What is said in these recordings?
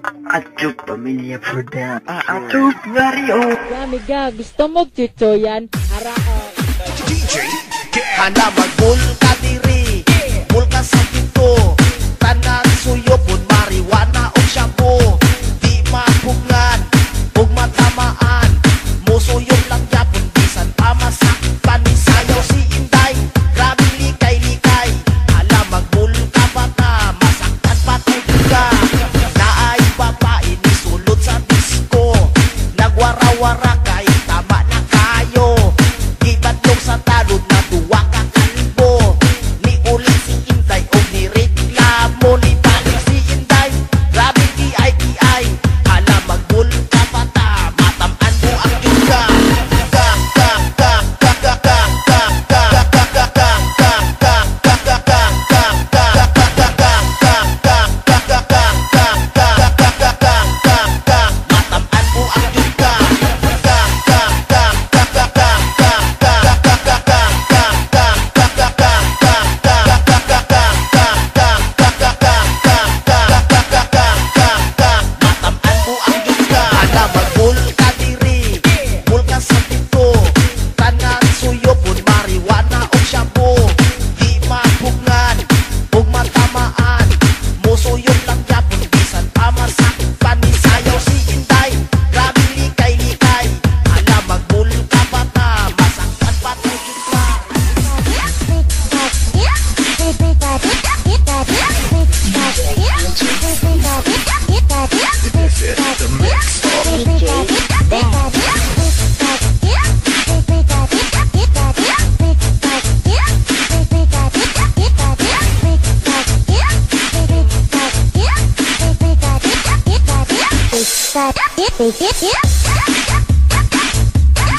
Acup Pamilya Production. Acup Vario. Miga, gusto mo tutoyan? Harao. DJ Hana magmul ka diri, mul ka sa pinto, tanan suyo pun mariwana o shampoo. Di mapugngan, ug matamaan, musuyog lang yapon bisan pa masakpan ni sayaw si Inday. Grabe likay-likay, hala magmul ka bata, masaktan patay ka. Naay babae ni sulod sa disco, nagwara-wara kay tama na kayo. Gibatlong sa talod na duwa ka kalbo, ni ulit si Inday o ni reklamo. Ni balik si Inday, grabe di-ay-di-ay, hala magbul ka bata, matamaan mo ang yuga.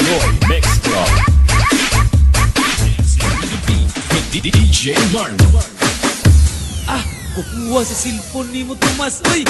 Roy Mix Club. DJ Marlon. Kukuha sa cellphone ni mo, Tomas. Uy!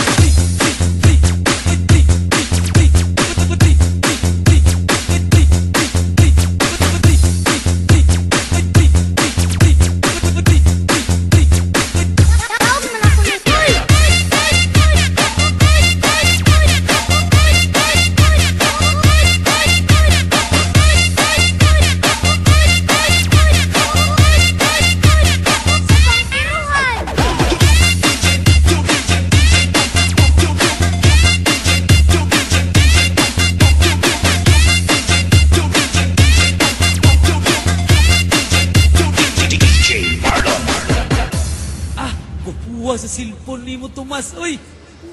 Kukuha sa cellphone ni mo, Tomas. Uy!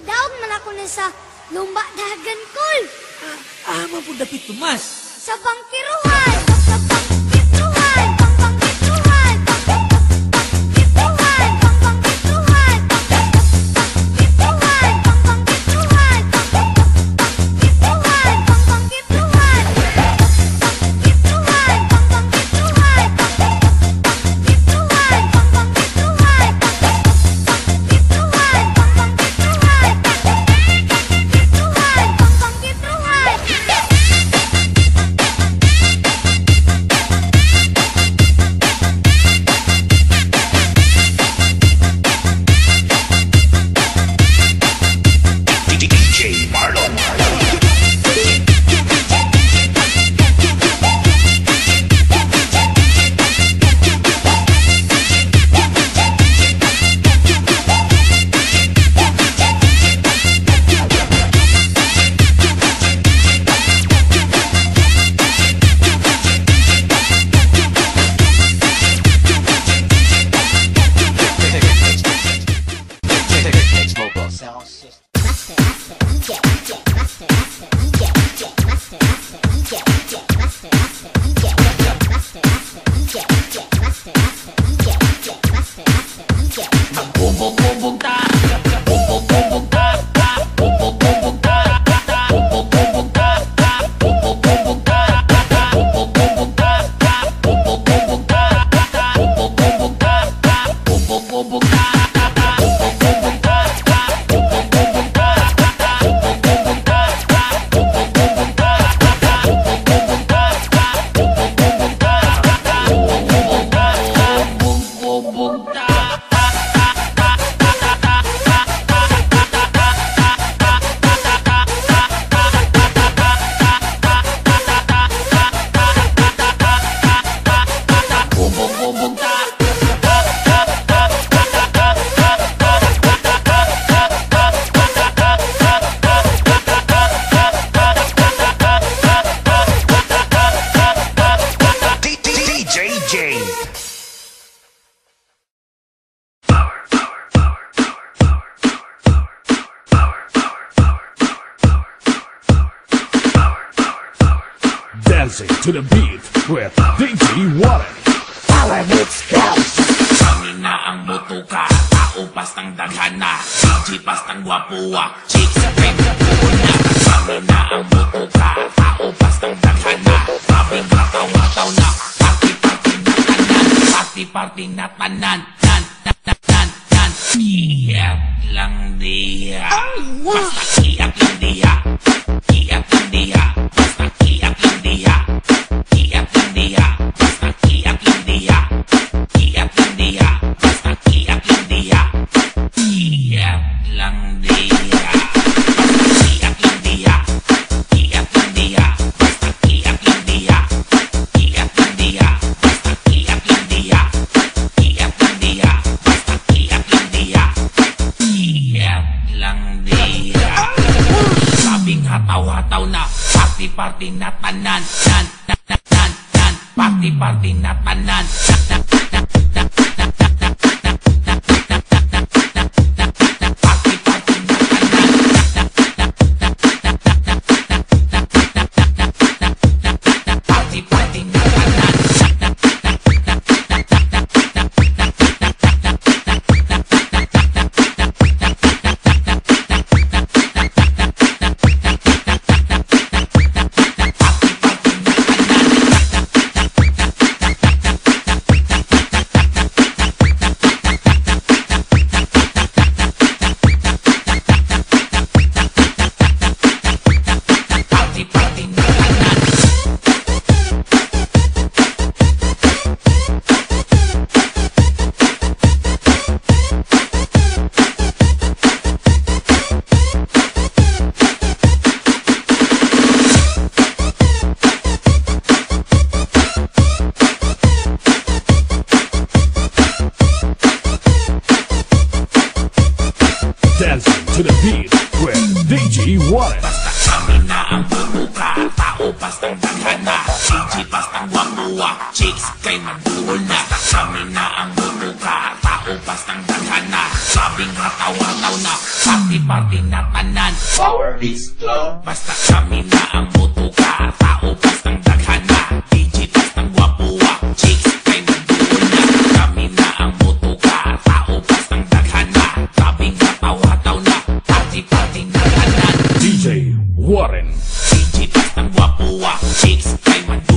Daog man ako na sa lumba dagan kol. Ama po dapit, Tomas. Sa bangkiruhan. Sa bangkiruhan. Bangkiruhan. Bangkiruhan. Bangkiruhan. Bangkiruhan. Bangkiruhan. Bangkiruhan. Bangkiruhan. Dancing to the beat with DJ Warren. Kami na ang motoka, tao pastang daghana, DJ pastang gwapuwa, chicks kay magbuhol na. Kami na ang motoka, tao pastang daghana, sabing katawa-taw na, party-party na tanan, nan, kiat lang diha, basta kiat lang diha, kiat lang diha, basta kiat lang diha, kiat lang diha, basta kiat lang diha, kiat lang diha, basta kiat lang diha, kiat lang diha, basta kiat lang diha, kiat lang diha, basta kiat lang diha, kiat lang diha, basta kiat lang diha, kiat lang diha, basta kiat lang diha, kiat lang diha. Sabing hataw-hataw na, party-party na tanan, nan, party-party na tanan, Dancing to the beat with DJ Warren. basta kami na ang motoka, tao pastang daghana, DJ pastang gwapuwa, chicks kay magbuhol na. Basta kami na ang motoka, tao pastang daghana, sabing hataw-hataw na, party-party na tanan. Basta kami na ang motoka, tao pastang daghana, DJ pastang gwapuwa, chicks kay magbuhol na. Kami na ang motoka, tao pastang daghana, sabing hataw-hataw na, party-party na tanan. DJ Warren. DJ pastang gwapuwa, chicks kay magbuhol